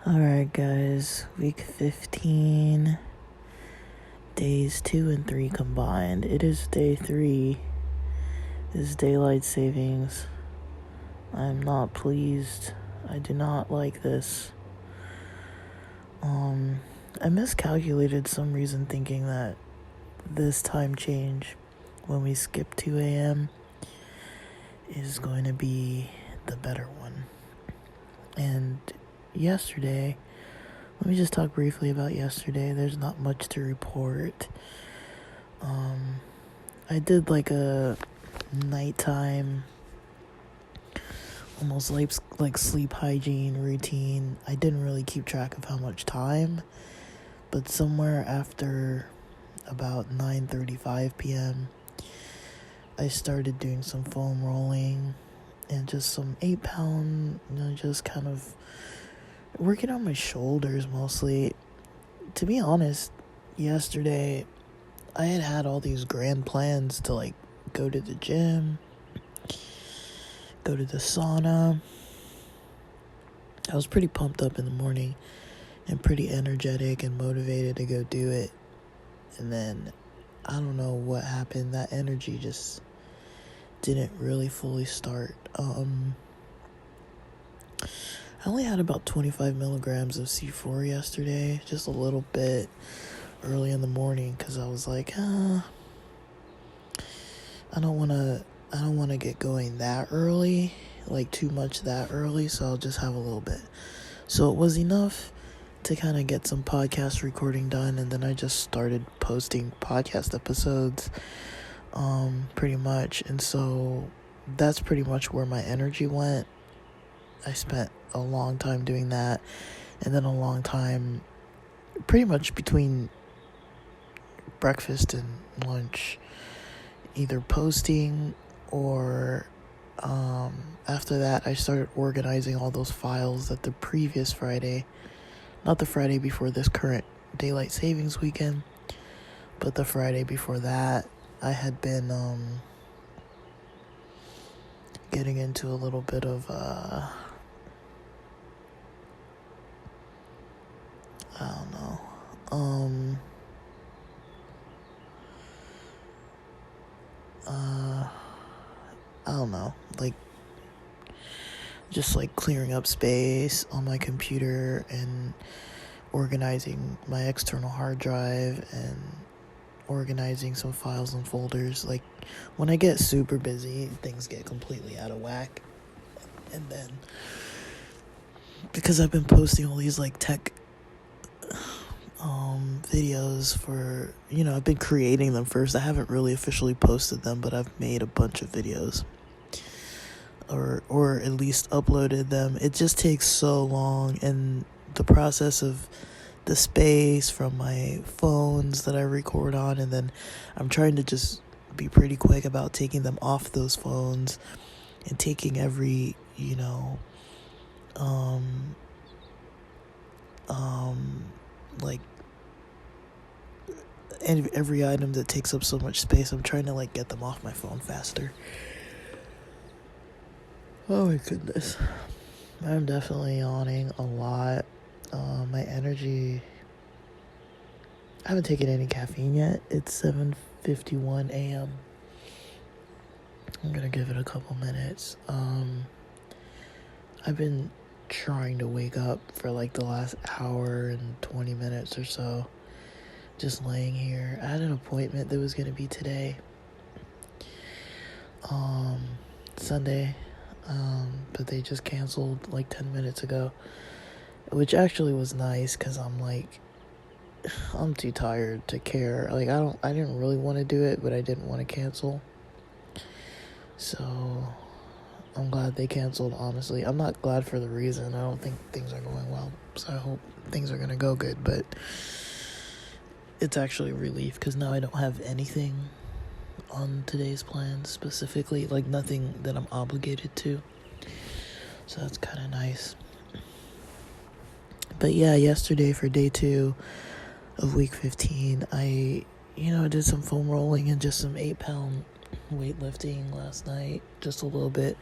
Alright, guys, week 15, days 2 and 3 combined. It is day 3, this is daylight savings. I'm not pleased. I do not like this. I miscalculated some reason thinking that this time change, when we skip 2 a.m., is going to be the better one. And yesterday, let me just talk briefly about yesterday. There's not much to report. I did like a nighttime, almost like sleep hygiene routine. I didn't really keep track of how much time, but somewhere after about 9:35 p.m., I started doing some foam rolling and just some 8-pound, just kind of working on my shoulders mostly. To be honest, yesterday I had all these grand plans to like go to the gym, go to the sauna. I was pretty pumped up in the morning and pretty energetic and motivated to go do it. And then I don't know what happened. That energy just didn't really fully start. I only had about 25 milligrams of C4 yesterday, just a little bit early in the morning, because I was like, I don't want to get going that early, like too much that early, so I'll just have a little bit. So it was enough to kind of get some podcast recording done, and then I just started posting podcast episodes, pretty much. And so that's pretty much where my energy went. I spent a long time doing that, and then a long time pretty much between breakfast and lunch, either posting or after that I started organizing all those files that the previous Friday, not the Friday before this current daylight savings weekend, but the Friday before that, I had been getting into a little bit of I don't know, like just like clearing up space on my computer and organizing my external hard drive and organizing some files and folders. Like when I get super busy, things get completely out of whack. And then because I've been posting all these like tech videos for, I've been creating them first. I haven't really officially posted them, but I've made a bunch of videos, or at least uploaded them. It just takes so long, and the process of the space from my phones that I record on, and then I'm trying to just be pretty quick about taking them off those phones and taking every, like every item that takes up so much space. I'm trying to like get them off my phone faster. Oh my goodness, I'm definitely yawning a lot. My energy, I haven't taken any caffeine yet. It's 7:51 a.m. I'm gonna give it a couple minutes. I've been trying to wake up for like the last hour and 20 minutes or so, just laying here. I had an appointment that was gonna be today, Sunday, but they just canceled like 10 minutes ago, which actually was nice, because I'm too tired to care. Like I didn't really want to do it, but I didn't want to cancel. So I'm glad they canceled, honestly. I'm not glad for the reason. I don't think things are going well, so I hope things are going to go good, but it's actually a relief, because now I don't have anything on today's plan specifically, like nothing that I'm obligated to, so that's kind of nice. But yeah, yesterday for day 2 of week 15, I did some foam rolling and just some 8-pound weightlifting last night, just a little bit,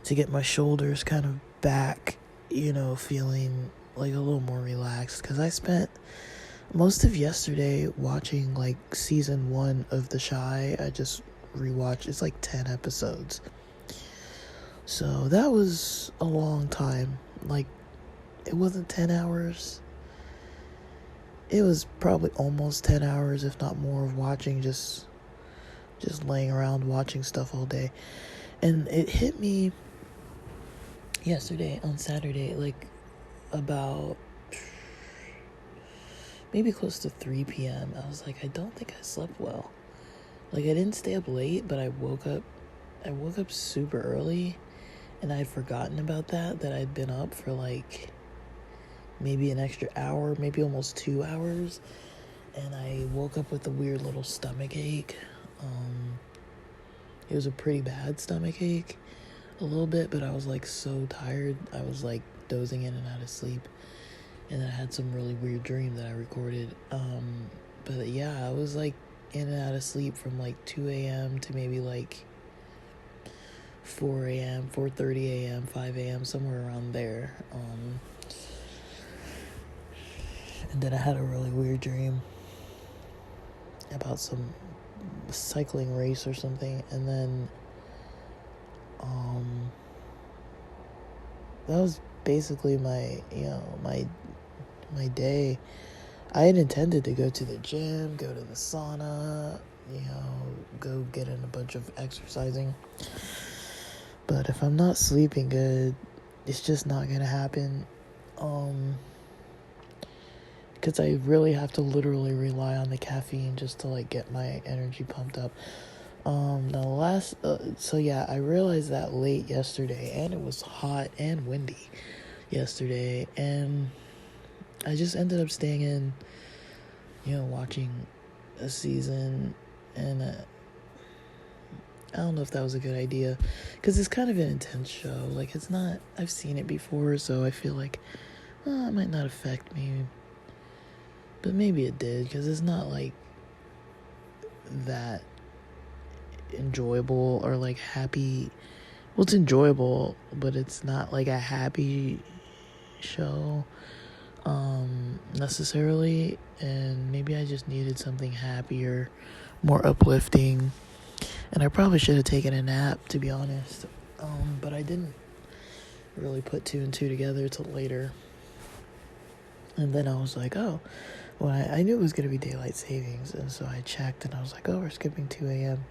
to get my shoulders kind of back, feeling like a little more relaxed, because I spent most of yesterday watching like season 1 of The Chi. I just rewatched. It's like 10 episodes. So that was a long time. Like, it wasn't 10 hours. It was probably almost 10 hours, if not more, of watching, just laying around watching stuff all day. And it hit me yesterday on Saturday, like about maybe close to 3 p.m. I was like, I don't think I slept well. Like, I didn't stay up late, but I woke up super early, and I had forgotten about that I'd been up for like maybe an extra hour, maybe almost 2 hours, and I woke up with a weird little stomach ache. It was a pretty bad stomach ache, a little bit, but I was like so tired. I was like dozing in and out of sleep, and then I had some really weird dream that I recorded. But yeah, I was like in and out of sleep from like 2 a.m. to maybe like 4 a.m., 4:30 a.m., 5 a.m., somewhere around there. And then I had a really weird dream about some cycling race or something, and then that was basically my day. I had intended to go to the gym, go to the sauna, go get in a bunch of exercising. But if I'm not sleeping good, it's just not gonna happen. Because I really have to literally rely on the caffeine just to like get my energy pumped up. So yeah, I realized that late yesterday, and it was hot and windy yesterday, and I just ended up staying in, watching a season, and I don't know if that was a good idea, because it's kind of an intense show. Like, it's not, I've seen it before, so I feel like, it might not affect me, but maybe it did, because it's not like that enjoyable or like happy. Well, it's enjoyable, but it's not like a happy show necessarily, and maybe I just needed something happier, more uplifting, and I probably should have taken a nap, to be honest, but I didn't really put 2 and 2 together till later. And then I was like, oh, well, I knew it was going to be daylight savings, and so I checked, and I was like, oh, we're skipping 2 a.m.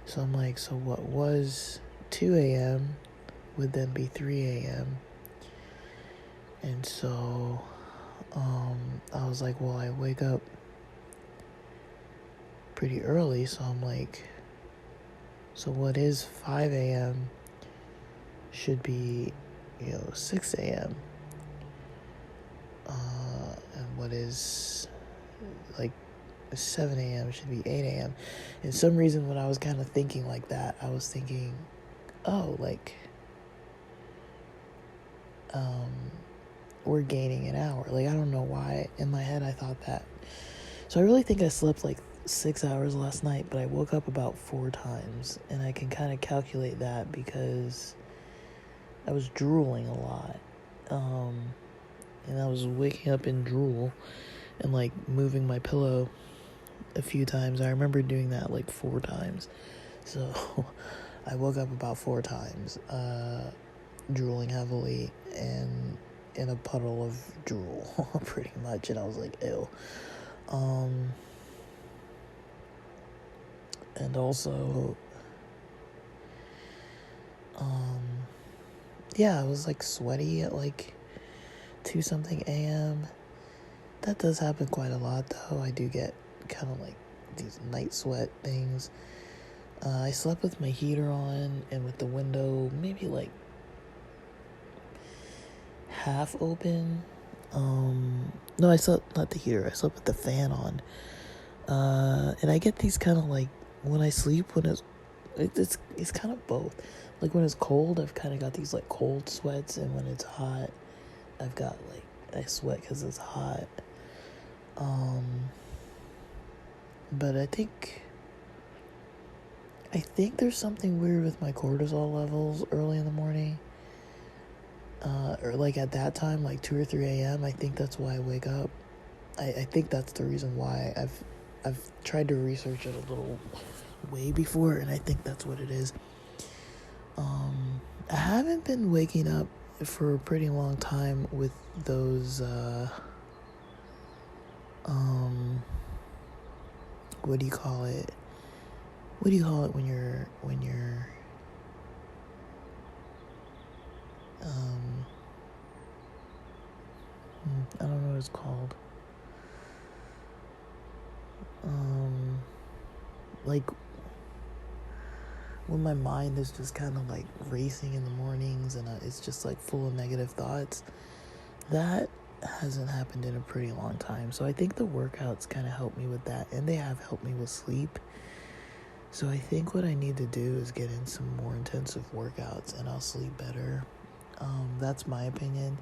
So I'm like, so what was 2 a.m. would then be 3 a.m. And so I was like, well, I wake up pretty early, so I'm like, so what is 5 a.m. should be, 6 a.m. And what is like 7 a.m. should be 8 a.m. And some reason when I was kind of thinking like that, I was thinking, oh, like, we're gaining an hour. Like, I don't know why in my head I thought that. So I really think I slept like 6 hours last night, but I woke up about 4 times, and I can kind of calculate that because I was drooling a lot. And I was waking up in drool and like moving my pillow a few times. I remember doing that like 4 times. So I woke up about 4 times, drooling heavily and in a puddle of drool, pretty much. And I was like, ew. And also, yeah, I was like sweaty at like 2 something a.m. That does happen quite a lot, though. I do get kind of like these night sweat things. I slept with my heater on and with the window maybe like half open. No, I slept, not the heater, I slept with the fan on. And I get these kind of like, when I sleep, when it's kind of both. Like, when it's cold, I've kind of got these like cold sweats, and when it's hot, I've got like, I sweat because it's hot. But I think there's something weird with my cortisol levels early in the morning. or like at that time, like 2 or 3 a.m. I think that's why I wake up. I think that's the reason why. I've tried to research it a little way before, and I think that's what it is. I haven't been waking up for a pretty long time with those what do you call it? What do you call it when you're I don't know what it's called. Like when my mind is just kind of like racing in the mornings and it's just like full of negative thoughts. That hasn't happened in a pretty long time. So I think the workouts kind of help me with that, and they have helped me with sleep. So I think what I need to do is get in some more intensive workouts and I'll sleep better. That's my opinion.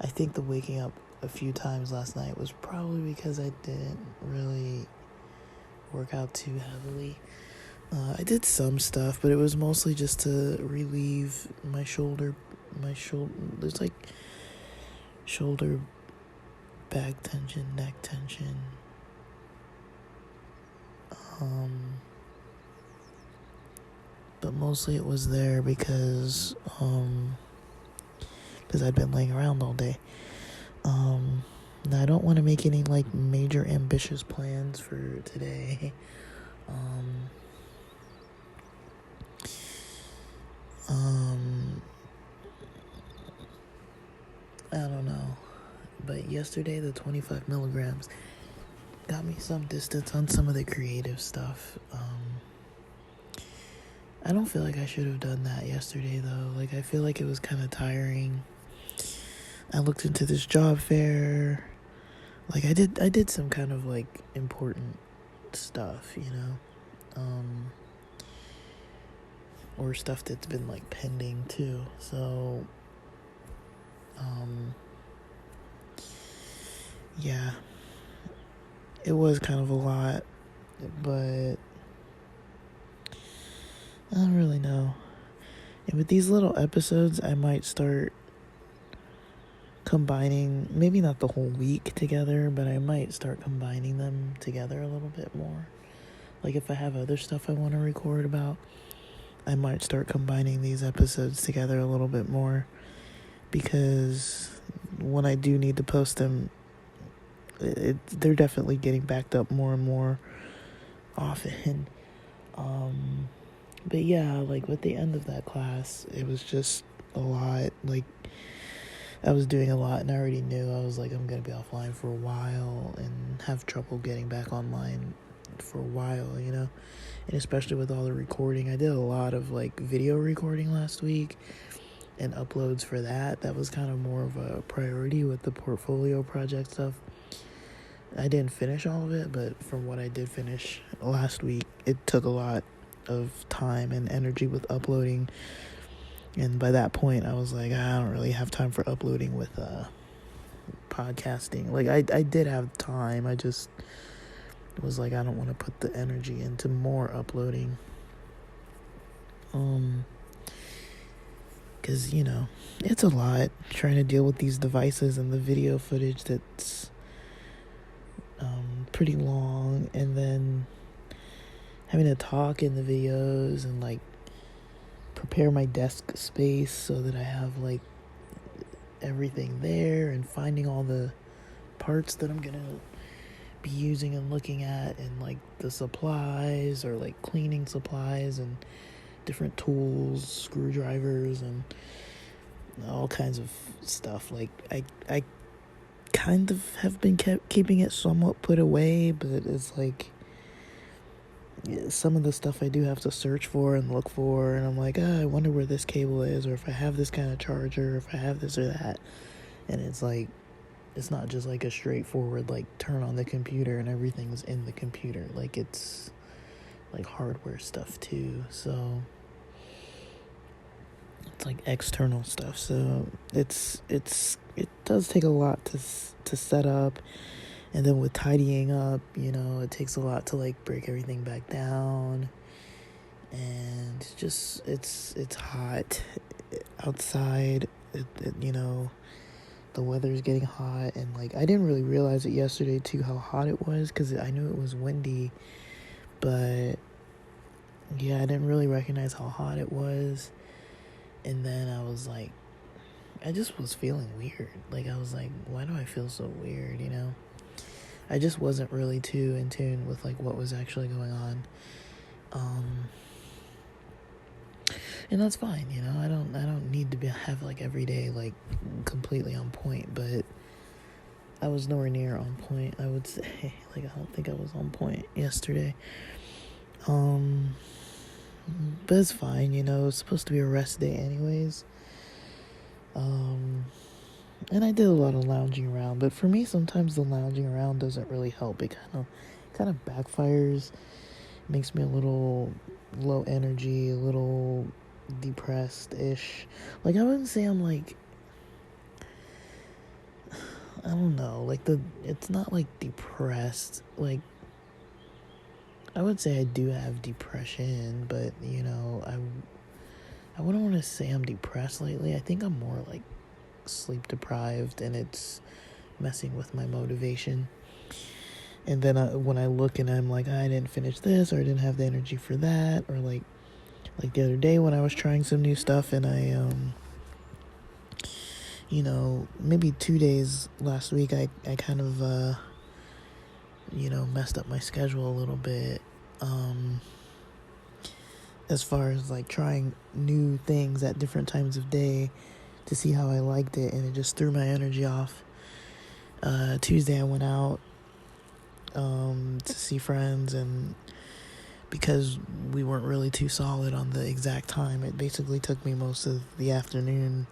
I think the waking up a few times last night was probably because I didn't really work out too heavily. I did some stuff, but it was mostly just to relieve my shoulder. There's like shoulder, back tension, neck tension. But mostly it was there because I'd been laying around all day. Now I don't want to make any like major ambitious plans for today. I don't know. But yesterday the 25 milligrams got me some distance on some of the creative stuff. I don't feel like I should have done that yesterday though. Like I feel like it was kind of tiring. I looked into this job fair. Like I did some kind of like important stuff, you know. Or stuff that's been like pending too. So yeah. It was kind of a lot, but I don't really know. And with these little episodes, I might start combining, maybe not the whole week together, but I might start combining them together a little bit more. Like if I have other stuff I want to record about, I might start combining these episodes together a little bit more, because when I do need to post them, they're definitely getting backed up more and more often. But yeah, like with the end of that class, it was just a lot. Like I was doing a lot, and I already knew I was like, I'm gonna be offline for a while and have trouble getting back online for a while, you know. And especially with all the recording, I did a lot of like video recording last week and uploads for that. That was kind of more of a priority with the portfolio project stuff. I didn't finish all of it, but from what I did finish last week, it took a lot of time and energy with uploading. And by that point, I was like, I don't really have time for uploading with podcasting. Like, I did have time. I just was like, I don't want to put the energy into more uploading. Because, you know, it's a lot trying to deal with these devices and the video footage that's pretty long, and then having to talk in the videos and like prepare my desk space so that I have like everything there, and finding all the parts that I'm gonna be using and looking at, and like the supplies or like cleaning supplies and different tools, screwdrivers and all kinds of stuff. Like I kind of have been keeping it somewhat put away, but it's like some of the stuff I do have to search for and look for, and I'm like, I wonder where this cable is, or if I have this kind of charger, or if I have this or that. And it's like, it's not just like a straightforward like turn on the computer and everything's in the computer. Like it's like hardware stuff too, so it's like external stuff. So it does take a lot to set up. And then with tidying up, you know, it takes a lot to like break everything back down. And just it's hot outside. the weather's getting hot, and like I didn't really realize it yesterday too how hot it was because I knew it was windy, but yeah, I didn't really recognize how hot it was. And then I was like, I just was feeling weird. Like, I was like, why do I feel so weird, I just wasn't really too in tune with, like, what was actually going on. And that's fine, I don't need to have, like, every day, like, completely on point, but I was nowhere near on point, I would say. Like, I don't think I was on point yesterday. But it's fine, it's supposed to be a rest day anyways. And I did a lot of lounging around, but for me, sometimes the lounging around doesn't really help. It kind of backfires, makes me a little low energy, a little depressed-ish. Like, I wouldn't say I'm like, I don't know, like it's not like depressed. Like, I would say I do have depression, but I wouldn't want to say I'm depressed lately. I think I'm more like sleep deprived, and it's messing with my motivation. And then when I look and I'm like, I didn't finish this, or I didn't have the energy for that, or like the other day when I was trying some new stuff, and I maybe 2 days last week, I kind of messed up my schedule a little bit, as far as like trying new things at different times of day to see how I liked it, and it just threw my energy off. Tuesday I went out to see friends, and because we weren't really too solid on the exact time, it basically took me most of the afternoon.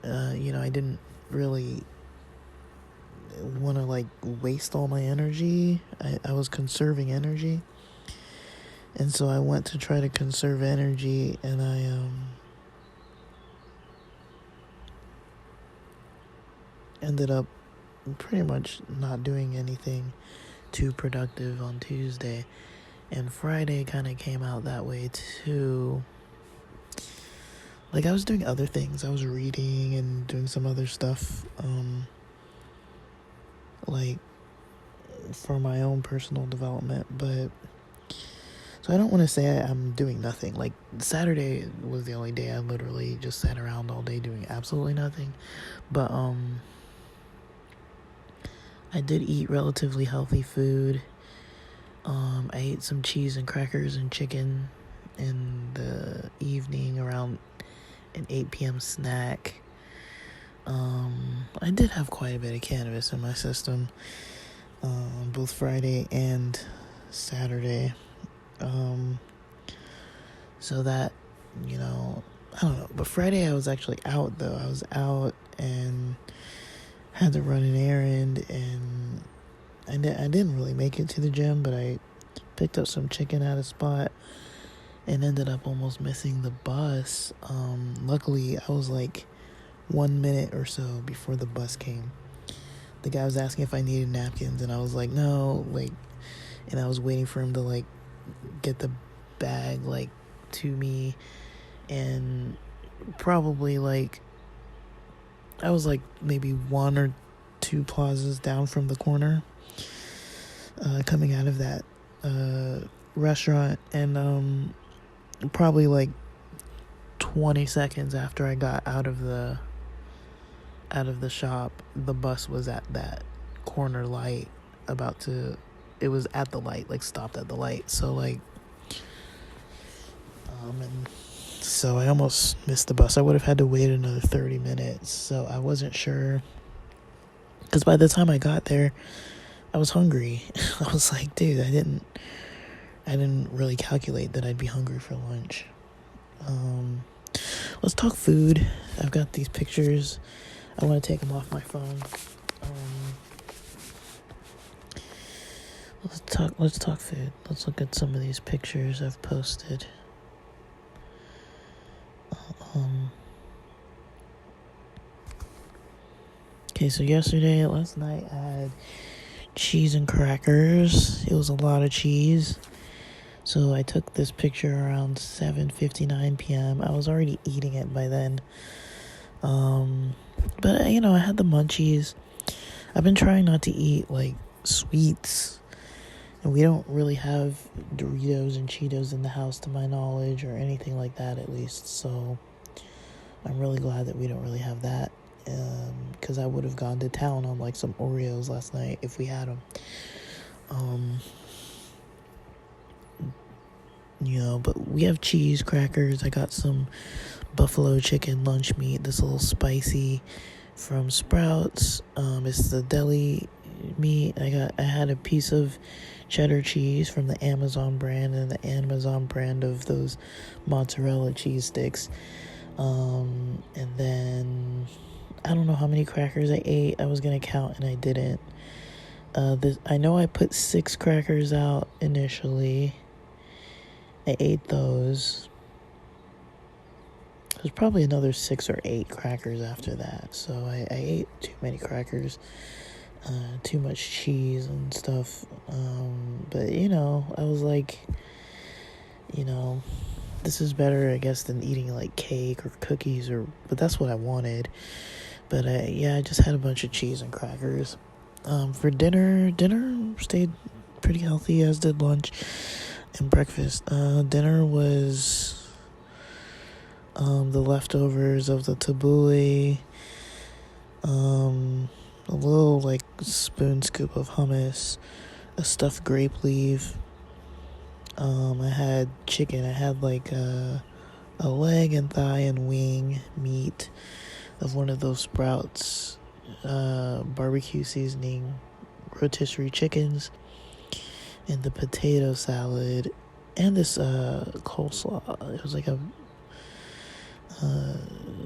I didn't really want to like waste all my energy. I was conserving energy, and so I went to try to conserve energy, and I ended up pretty much not doing anything too productive on Tuesday, and Friday kind of came out that way too. Like, I was doing other things. I was reading and doing some other stuff, like for my own personal development, but so I don't want to say I'm doing nothing. Like, Saturday was the only day I literally just sat around all day doing absolutely nothing, but I did eat relatively healthy food. I ate some cheese and crackers and chicken in the evening around an 8 p.m. snack. I did have quite a bit of cannabis in my system, both Friday and Saturday. So that, I don't know. But Friday I was actually out, though. I was out and had to run an errand, and I didn't really make it to the gym, but I picked up some chicken at a spot and ended up almost missing the bus. Luckily, I was like 1 minute or so before the bus came. The guy was asking if I needed napkins, and I was like, no, like, and I was waiting for him to like get the bag like to me, and probably like I was like maybe 1 or 2 plazas down from the corner, coming out of that restaurant, and probably like 20 seconds after I got out of the shop, the bus was at that corner light, it was at the light, like stopped at the light. So like, and so I almost missed the bus. I would have had to wait another 30 minutes. So I wasn't sure, because by the time I got there, I was hungry. I was like, dude, I didn't really calculate that I'd be hungry for lunch. Let's talk food. I've got these pictures. I want to take them off my phone. Let's talk food. Let's look at some of these pictures I've posted. Okay, so last night I had cheese and crackers. It was a lot of cheese. So I took this picture around 7:59 p.m. I was already eating it by then. But I had the munchies. I've been trying not to eat like sweets, and we don't really have Doritos and Cheetos in the house to my knowledge, or anything like that at least. So I'm really glad that we don't really have that, because I would have gone to town on like some Oreos last night if we had them. But we have cheese, crackers. I got some buffalo chicken lunch meat, this little spicy, from Sprouts. It's the deli meat. I had a piece of cheddar cheese from the Amazon brand, and the Amazon brand of those mozzarella cheese sticks. And then I don't know how many crackers I ate. I was gonna count and I didn't. I know I put 6 crackers out initially. I ate those. There's probably another 6 or 8 crackers after that. So I ate too many crackers, too much cheese and stuff. But I was like, this is better, I guess, than eating like cake or cookies, but that's what I wanted. But I just had a bunch of cheese and crackers. For dinner stayed pretty healthy, as did lunch and breakfast. Dinner was the leftovers of the tabbouleh, a little like spoon scoop of hummus, a stuffed grape leaf. I had chicken. I had like a leg and thigh and wing meat of one of those Sprouts barbecue seasoning rotisserie chickens, and the potato salad, and this coleslaw. It was like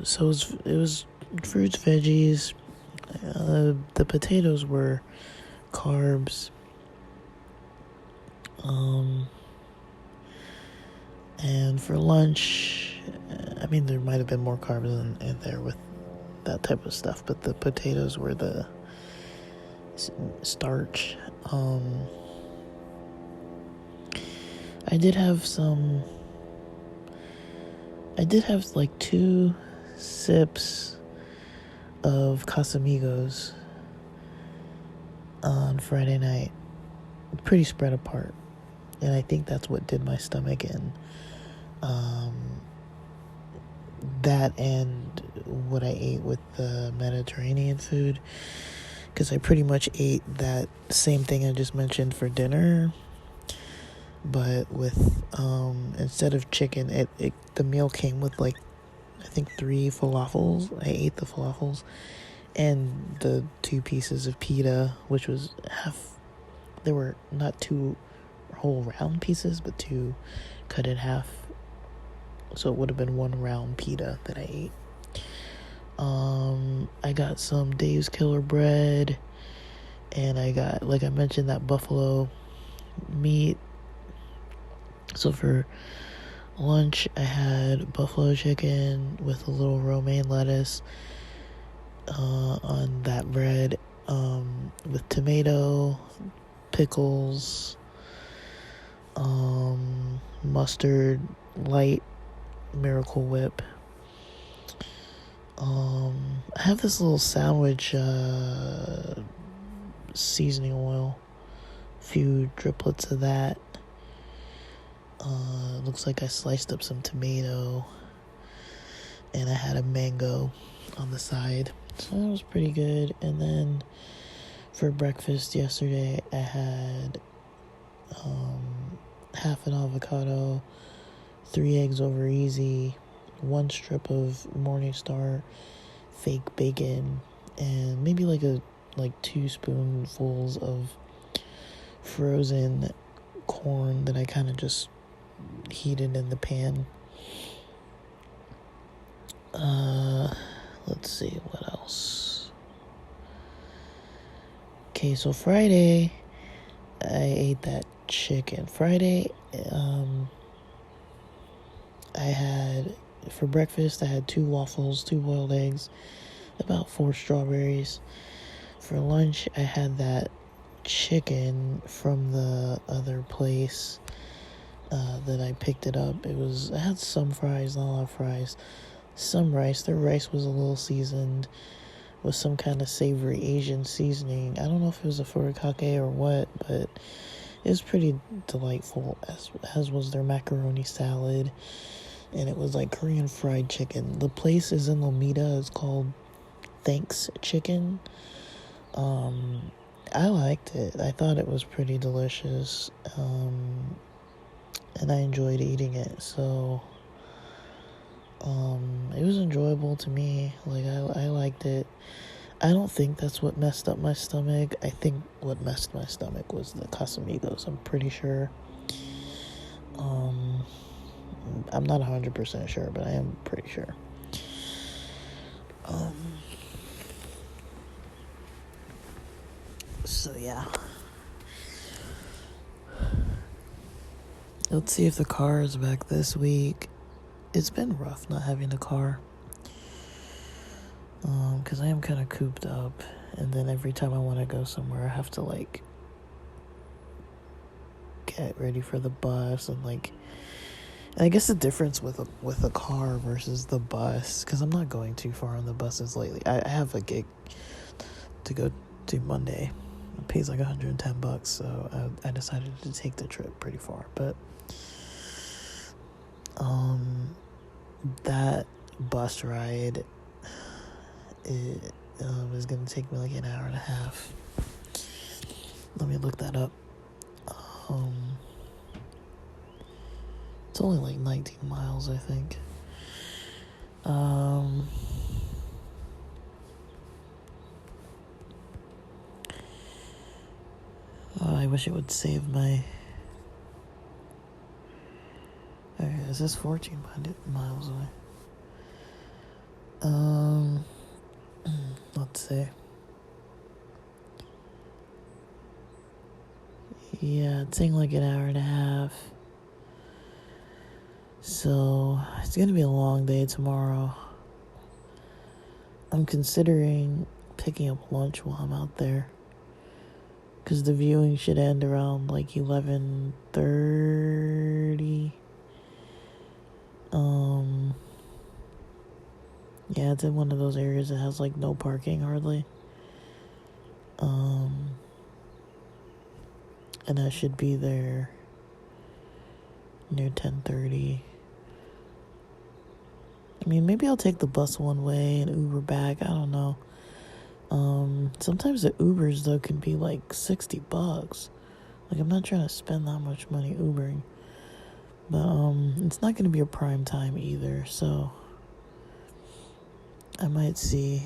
so it was fruits, veggies. The potatoes were carbs. And for lunch, there might have been more carbs in there with that type of stuff, but the potatoes were the starch. I did have like 2 sips of Casamigos on Friday night, pretty spread apart, and I think that's what did my stomach in. That and what I ate with the Mediterranean food, because I pretty much ate that same thing I just mentioned for dinner, but with instead of chicken, the meal came with like I think 3 falafels. I ate the falafels and the 2 pieces of pita, which was half. They were not 2 whole round pieces, but 2 cut in half. So it would have been 1 round pita that I ate. I got some Dave's Killer bread, and I got, like I mentioned, that buffalo meat. So for lunch, I had buffalo chicken with a little romaine lettuce on that bread, with tomato, pickles, mustard, light Miracle Whip. I have this little sandwich seasoning oil, a few driplets of that. Looks like I sliced up some tomato, and I had a mango on the side, so that was pretty good. And then for breakfast yesterday, I had half an avocado, 3 eggs over easy, 1 strip of Morningstar fake bacon, and maybe like 2 spoonfuls of frozen corn that I kind of just heated in the pan. Let's see what else. Okay, so Friday I ate that chicken. Friday, I had, for breakfast, I had 2 waffles, 2 boiled eggs, about 4 strawberries. For lunch, I had that chicken from the other place that I picked it up. I had some fries, not a lot of fries, some rice. Their rice was a little seasoned with some kind of savory Asian seasoning. I don't know if it was a furikake or what, but it was pretty delightful, as was their macaroni salad. And it was like Korean fried chicken. The place is in Lomita. It's called Thanks Chicken. I liked it. I thought it was pretty delicious. And I enjoyed eating it. So, it was enjoyable to me. Like, I liked it. I don't think that's what messed up my stomach. I think what messed my stomach was the Casamigos. I'm pretty sure. I'm not 100% sure, but I am pretty sure. So yeah. Let's see if the car is back this week. It's been rough not having a car. Because I am kind of cooped up. And then every time I want to go somewhere, I have to, like, get ready for the bus. And, like, I guess the difference with a car versus the bus, because I'm not going too far on the buses lately. I have a gig to go to Monday. It pays like $110, so I decided to take the trip pretty far. But that bus ride is going to take me like an hour and a half. Let me look that up. It's only like 19 miles, I think. I wish it would save my... Okay, is this 14 miles away? Let's see. Yeah, it's saying like an hour and a half. So, it's gonna be a long day tomorrow. I'm considering picking up lunch while I'm out there. Because the viewing should end around like 11:30. Yeah, it's in one of those areas that has like no parking hardly. And I should be there near 10:30. I mean, maybe I'll take the bus one way and Uber back. I don't know. Sometimes the Ubers, though, can be like $60. Like, I'm not trying to spend that much money Ubering. But, it's not going to be a prime time either, so I might see.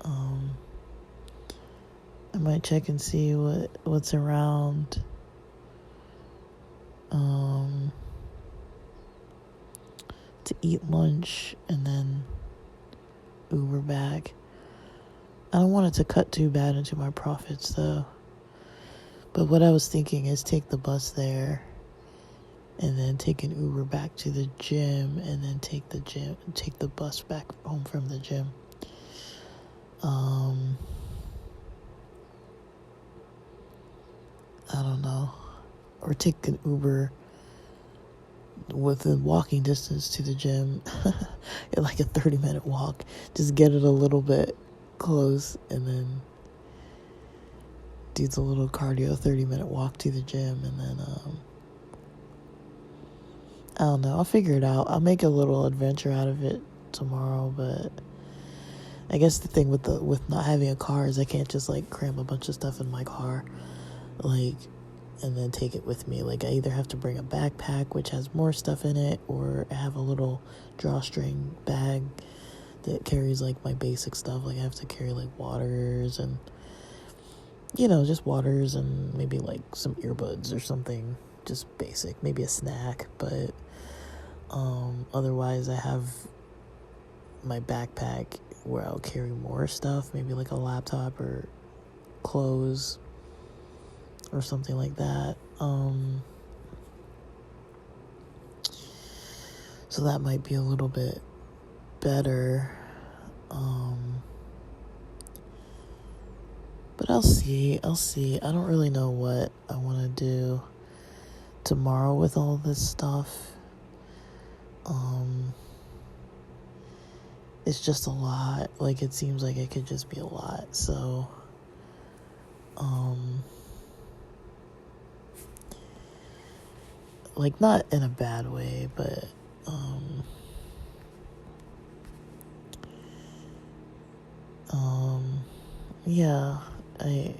I might check and see what's around. To eat lunch and then Uber back. I don't want it to cut too bad into my profits though. But what I was thinking is take the bus there and then take an Uber back to the gym and then take the bus back home from the gym. I don't know. Or take an Uber within walking distance to the gym. Like a 30-minute walk. Just get it a little bit close and then do the little cardio 30-minute walk to the gym and then I don't know, I'll figure it out. I'll make a little adventure out of it tomorrow. But I guess the thing with not having a car is I can't just like cram a bunch of stuff in my car like and then take it with me. Like, I either have to bring a backpack which has more stuff in it, or I have a little drawstring bag that carries like my basic stuff. Like, I have to carry like waters and just waters and maybe like some earbuds or something, just basic, maybe a snack. But otherwise I have my backpack where I'll carry more stuff, maybe like a laptop or clothes or something like that. So that might be a little bit better. But I'll see. I don't really know what I want to do tomorrow with all this stuff. it's just a lot. Like, it seems like it could just be a lot. So, like, not in a bad way, but, yeah, I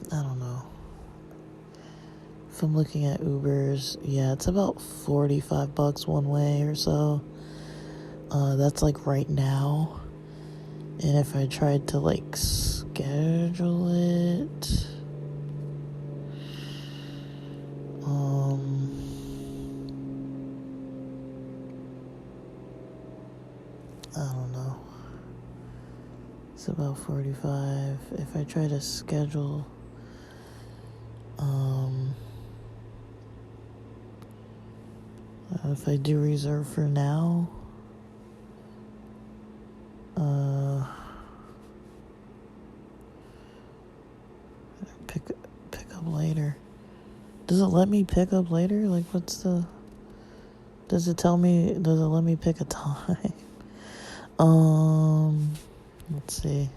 don't know. If I'm looking at Ubers, yeah, it's about $45 one way or so. That's like right now. And if I tried to like schedule it, I don't know. It's about 45. If I try to schedule, if I do reserve for now, pick up later. Does it let me pick up later? Like, does it let me pick a time? Let's see.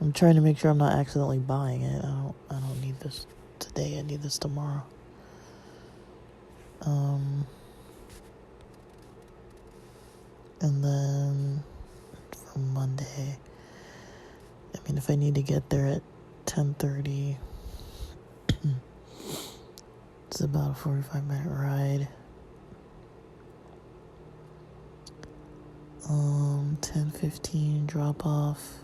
I'm trying to make sure I'm not accidentally buying it. I don't need this today. I need this tomorrow. And then for Monday, I mean, if I need to get there at 10:30, it's about a 45-minute ride. 10:15 drop off.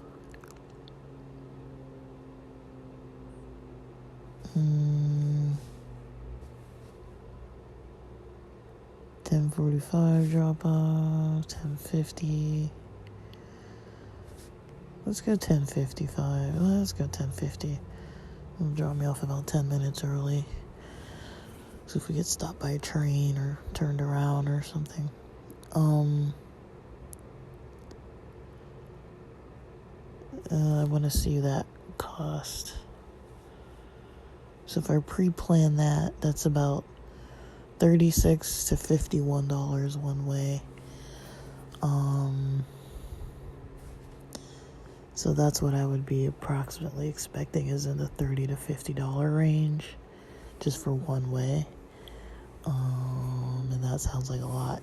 10:45 drop off. 10:50. Let's go 10:55. Let's go 10:50. It'll drop me off about 10 minutes early. So if we get stopped by a train or turned around or something. I want to see that cost. So if I pre-plan that, that's about $36 to $51 one way. So that's what I would be approximately expecting, is in the $30 to $50 range, just for one way. And that sounds like a lot.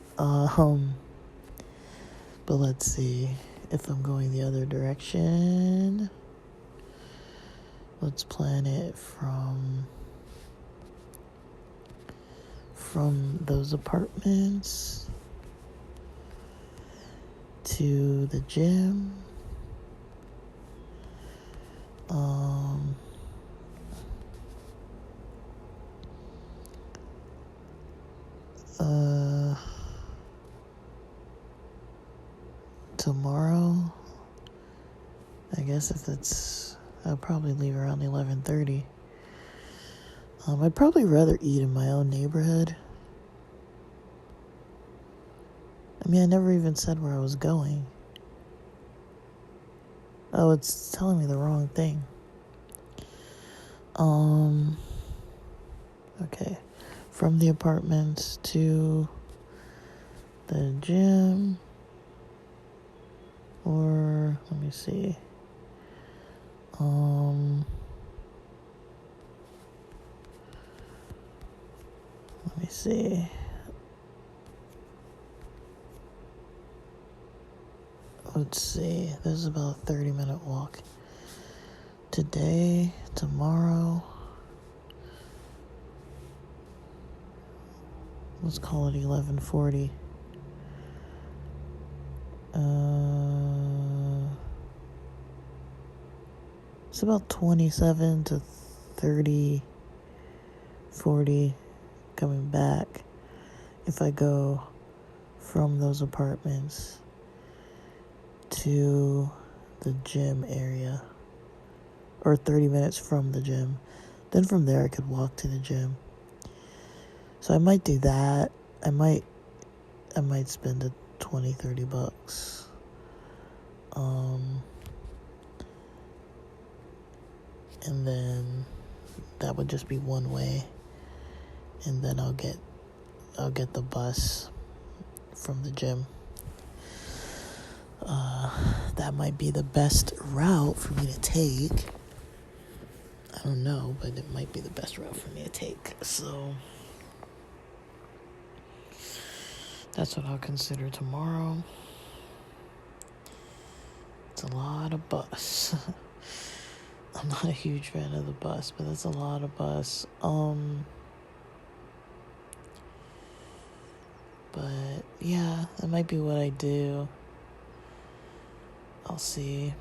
But let's see. If I'm going the other direction, let's plan it from those apartments to the gym. Tomorrow, I guess I'll probably leave around 11:30. I'd probably rather eat in my own neighborhood. I mean, I never even said where I was going. Oh, it's telling me the wrong thing. Okay. From the apartments to the gym. Or, let me see. Let me see. Let's see. This is about a 30-minute walk. Today, tomorrow. Let's call it 11:40. It's about 27 to 30, 40 coming back if I go from those apartments to the gym area, or 30 minutes from the gym. Then from there I could walk to the gym. So I might do that. I might spend the $20-$30. And then that would just be one way. And then I'll get I'll get the bus from the gym. That might be the best route for me to take. I don't know, but it might be the best route for me to take. So that's what I'll consider tomorrow. It's a lot of bus. I'm not a huge fan of the bus, but that's a lot of bus. But yeah, that might be what I do. I'll see.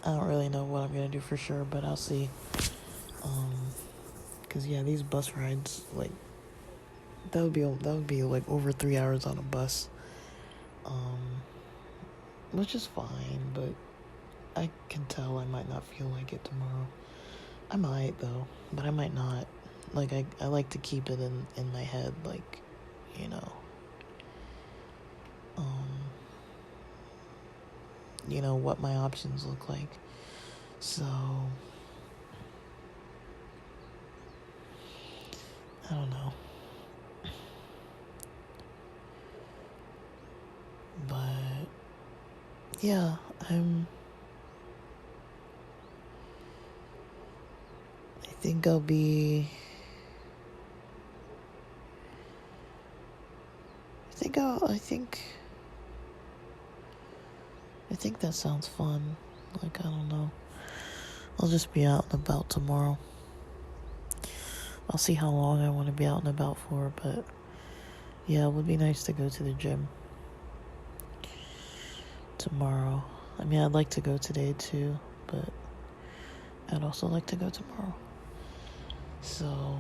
I don't really know what I'm gonna do for sure, but I'll see. 'Cause yeah, these bus rides, like, that would be like over 3 hours on a bus. Which is fine, but I can tell I might not feel like it tomorrow. I might though, but I might not. Like I like to keep it in my head, like, you know. You know what my options look like. So I don't know. But yeah, I think I'll be I think that sounds fun. Like, I don't know. I'll just be out and about tomorrow. I'll see how long I want to be out and about for, but yeah, it would be nice to go to the gym tomorrow. I mean, I'd like to go today too, but I'd also like to go tomorrow. So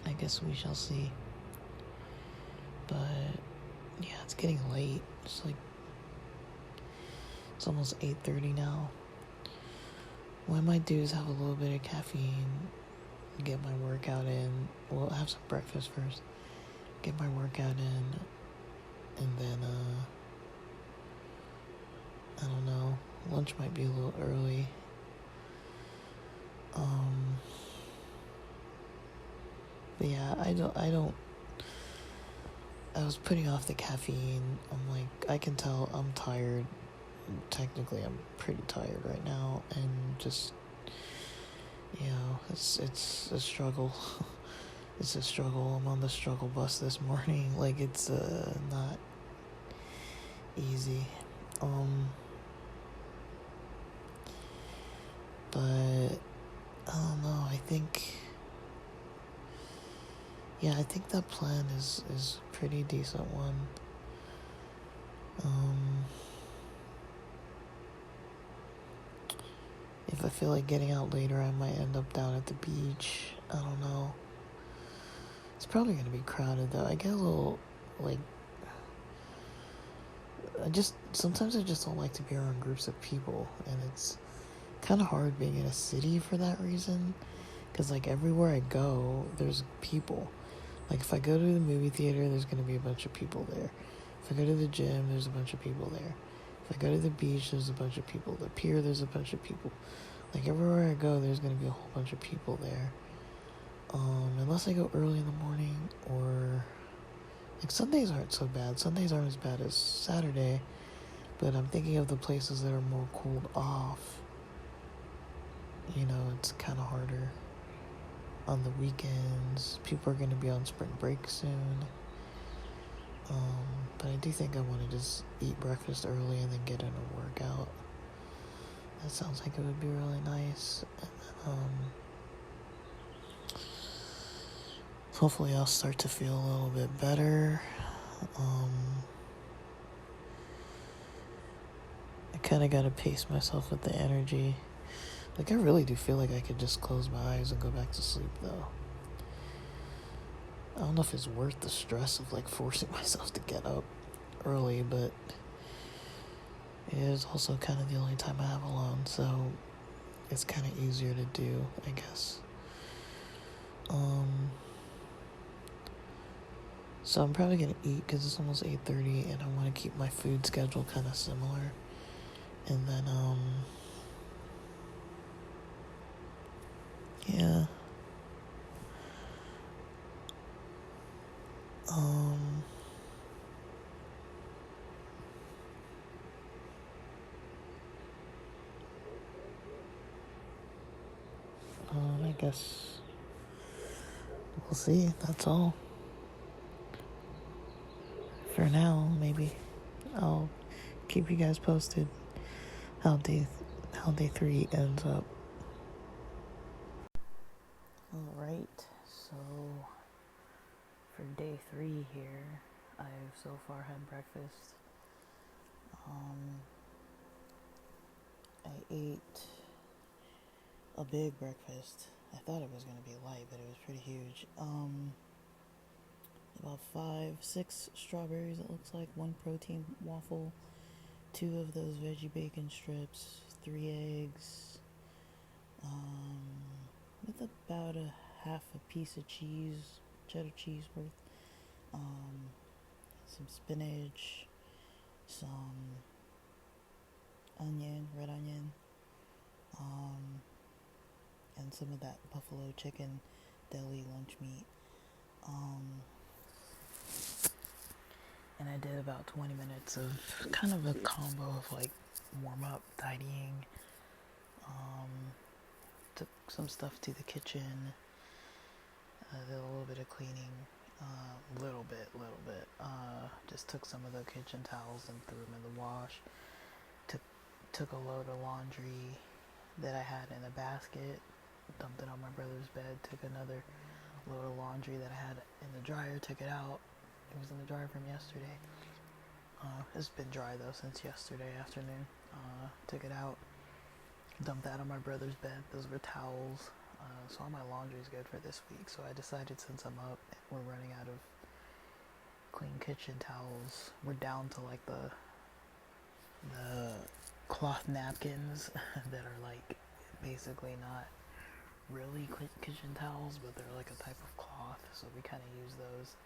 I guess we shall see. But yeah, it's getting late. It's almost 8:30 now. What I might do is have a little bit of caffeine, get my workout in. Well, have some breakfast first, get my workout in, and then I don't know, lunch might be a little early. But yeah, I was putting off the caffeine. I'm like, I can tell I'm tired. Technically, I'm pretty tired right now, and just, you know, it's a struggle. It's a struggle. I'm on the struggle bus this morning. Like, it's not easy. But I don't know. I think that plan is a pretty decent one. If I feel like getting out later, I might end up down at the beach. I don't know. It's probably gonna be crowded though. I get a little, like, sometimes I just don't like to be around groups of people, and it's kind of hard being in a city for that reason, because like everywhere I go, there's people. Like if I go to the movie theater, there's gonna be a bunch of people there. If I go to the gym, there's a bunch of people there. If I go to the beach, there's a bunch of people. The pier, there's a bunch of people. Like everywhere I go, there's gonna be a whole bunch of people there. Unless I go early in the morning, or like Sundays aren't so bad. Sundays aren't as bad as Saturday, but I'm thinking of the places that are more cooled off. You know, it's kind of harder. On the weekends, people are going to be on spring break soon. But I do think I want to just eat breakfast early and then get in a workout. That sounds like it would be really nice. And then, hopefully I'll start to feel a little bit better. I kind of got to pace myself with the energy. Like, I really do feel like I could just close my eyes and go back to sleep, though. I don't know if it's worth the stress of, like, forcing myself to get up early, but it is also kind of the only time I have alone, so it's kind of easier to do, I guess. So I'm probably going to eat because it's almost 8:30, and I want to keep my food schedule kind of similar. And then, yeah. Um, I guess we'll see. That's all. For now, maybe I'll keep you guys posted how day 3 ends up. Alright, so for day 3 here, I've so far had breakfast. I ate a big breakfast. I thought it was going to be light, but it was pretty huge. About 5, 6 strawberries, it looks like, 1 protein waffle, 2 of those veggie bacon strips, 3 eggs, with about a half a piece of cheese, cheddar cheese worth, some spinach, some onion, red onion, and some of that buffalo chicken deli lunch meat. And I did about 20 minutes of kind of a combo of like warm up, tidying, took some stuff to the kitchen, did a little bit of cleaning, little bit, just took some of the kitchen towels and threw them in the wash, took a load of laundry that I had in a basket, dumped it on my brother's bed, took another load of laundry that I had in the dryer, took it out. It was in the dryer from yesterday. It's been dry though since yesterday afternoon. Took it out, dumped that on my brother's bed. Those were towels. So all my laundry is good for this week. So I decided, since I'm up and we're running out of clean kitchen towels, we're down to like the cloth napkins that are like basically not really kitchen towels, but they're like a type of cloth. So we kind of use those.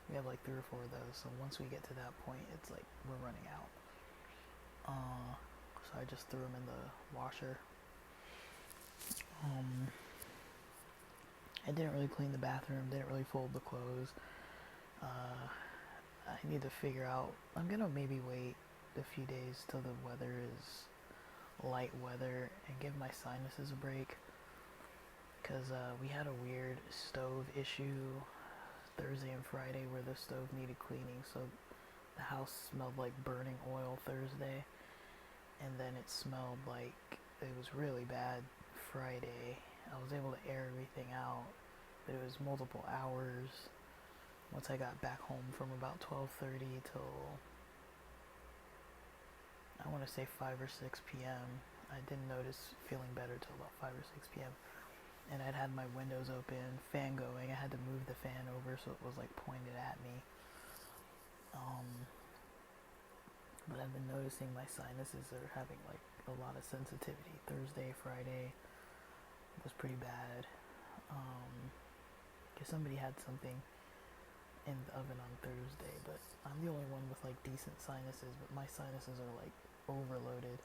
We have like 3 or 4 of those, so once we get to that point, it's like we're running out. So I just threw them in the washer. I didn't really clean the bathroom, didn't really fold the clothes. I need to figure out, I'm gonna maybe wait a few days till the weather is light weather and give my sinuses a break. Because we had a weird stove issue Thursday and Friday where the stove needed cleaning, so the house smelled like burning oil Thursday, and then it smelled like it was really bad Friday. I was able to air everything out, but it was multiple hours once I got back home from about 12:30 till I want to say 5 or 6 p.m. I didn't notice feeling better till about 5 or 6 p.m. And I'd had my windows open, fan going. I had to move the fan over so it was like pointed at me. But I've been noticing my sinuses are having like a lot of sensitivity. Thursday, Friday was pretty bad. Cause somebody had something in the oven on Thursday, but I'm the only one with like decent sinuses. But my sinuses are like overloaded.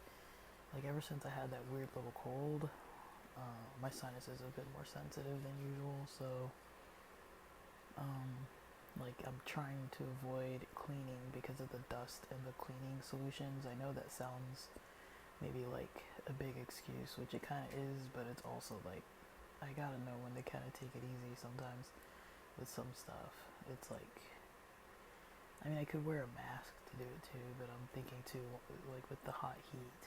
Like ever since I had that weird little cold, my sinuses have been more sensitive than usual, so like I'm trying to avoid cleaning because of the dust and the cleaning solutions. I know that sounds maybe like a big excuse, which it kind of is, but it's also like I gotta know when to kind of take it easy sometimes with some stuff. It's like, I mean, I could wear a mask to do it too, but I'm thinking too, like with the hot heat,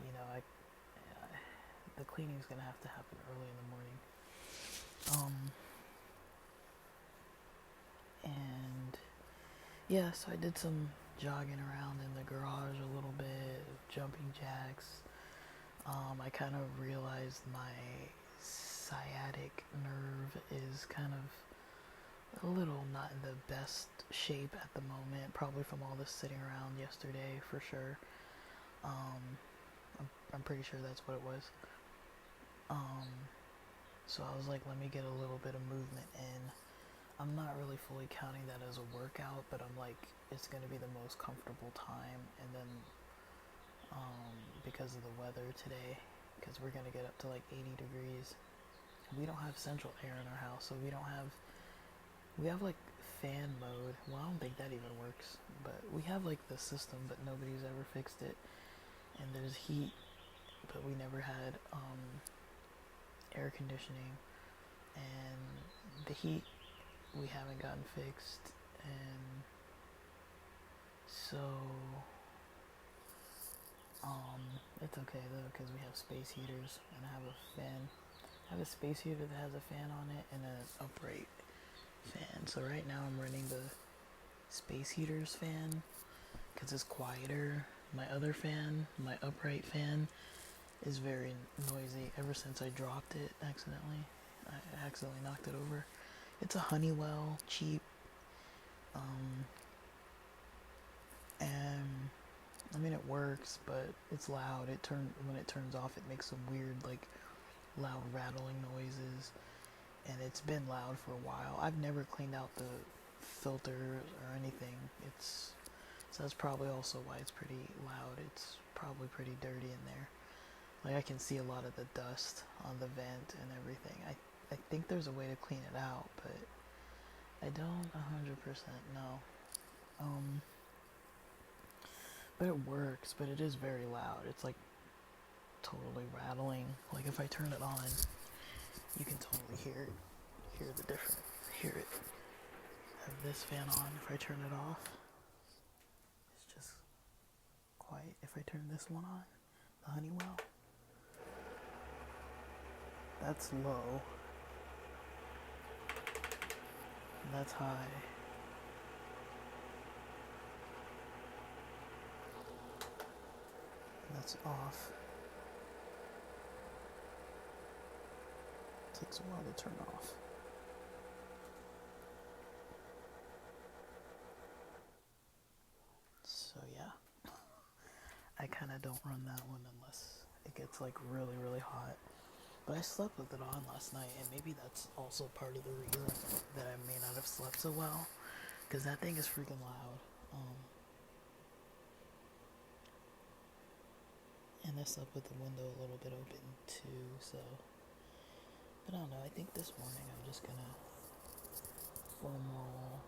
you know, the cleaning's gonna have to happen early in the morning. And yeah, so I did some jogging around in the garage a little bit, jumping jacks. I kind of realized my sciatic nerve is kind of a little not in the best shape at the moment, probably from all this sitting around yesterday for sure. I'm pretty sure that's what it was. So I was like, let me get a little bit of movement in. I'm not really fully counting that as a workout, but I'm like, it's going to be the most comfortable time. And then because of the weather today, because we're going to get up to like 80 degrees. We don't have central air in our house, so we have like fan mode. Well, I don't think that even works. But we have like the system, but nobody's ever fixed it. And there's heat, but we never had air conditioning. And the heat we haven't gotten fixed. And so it's okay though, because we have space heaters and I have a fan. I have a space heater that has a fan on it and an upright fan. So right now I'm running the space heater's fan because it's quieter. My other fan, my upright fan, is very noisy ever since I dropped it accidentally. I accidentally knocked it over. It's a Honeywell, cheap, and I mean it works, but it's loud. When it turns off, it makes some weird like loud rattling noises, and it's been loud for a while. I've never cleaned out the filters or anything. So that's probably also why it's pretty loud. It's probably pretty dirty in there. Like I can see a lot of the dust on the vent and everything. I think there's a way to clean it out, but I don't 100% know. But it works, but it is very loud. It's like totally rattling. Like if I turn it on, you can totally hear the difference. Hear it. Have this fan on. If I turn it off, it's just quiet. If I turn this one on, the Honeywell, that's low. And that's high. And that's off. It takes a while to turn off. So yeah, I kind of don't run that one unless it gets like really, really hot. But I slept with it on last night, and maybe that's also part of the reason that I may not have slept so well, because that thing is freaking loud. And I slept with the window a little bit open too, so. But I don't know, I think this morning I'm just gonna foam roll,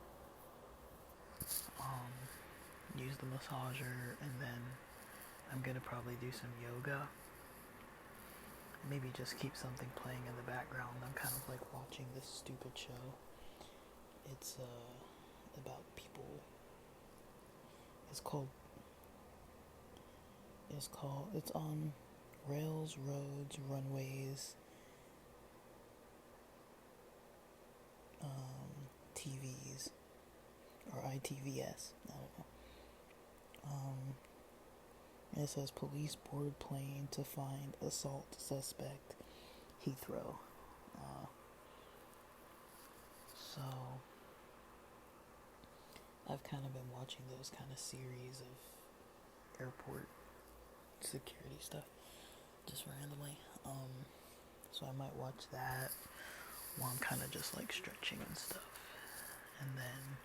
use the massager, and then I'm gonna probably do some yoga. Maybe just keep something playing in the background. I'm kind of like watching this stupid show. It's about people. It's on Rails, Roads, Runways, TVs, or ITVS, I don't know. And it says police board plane to find assault suspect, Heathrow. So I've kind of been watching those kind of series of airport security stuff just randomly. So I might watch that while I'm kind of just like stretching and stuff, and then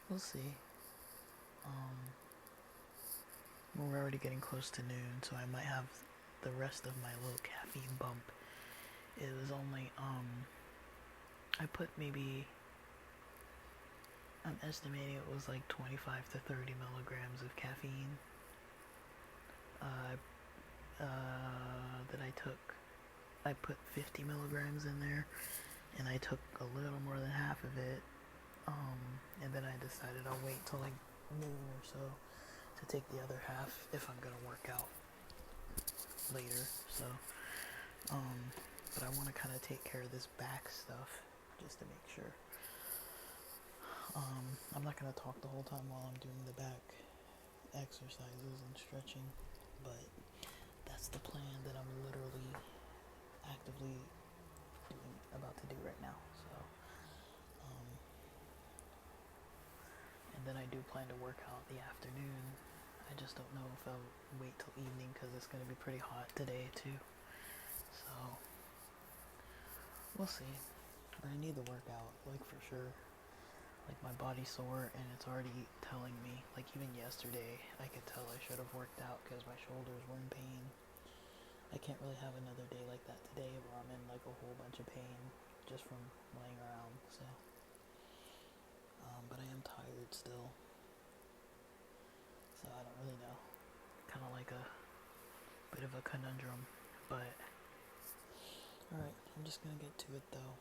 we'll see. We're already getting close to noon, so I might have the rest of my little caffeine bump. It was only I put maybe, I'm estimating it was like 25 to 30 milligrams of caffeine that I took. I put 50 milligrams in there, and I took a little more than half of it, and then I decided I'll wait till like noon or so to take the other half if I'm gonna work out later. So but I want to kind of take care of this back stuff just to make sure. I'm not gonna talk the whole time while I'm doing the back exercises and stretching, but that's the plan that I'm literally actively about to do right now. So and then I do plan to work out the afternoon. I just don't know if I'll wait till evening because it's going to be pretty hot today too. So we'll see. But I need the workout, like for sure. Like my body's sore and it's already telling me. Like even yesterday, I could tell I should have worked out because my shoulders were in pain. I can't really have another day like that today where I'm in like a whole bunch of pain just from laying around. So but I am tired still, so I don't really know. Kind of like a bit of a conundrum, but alright, I'm just gonna get to it though.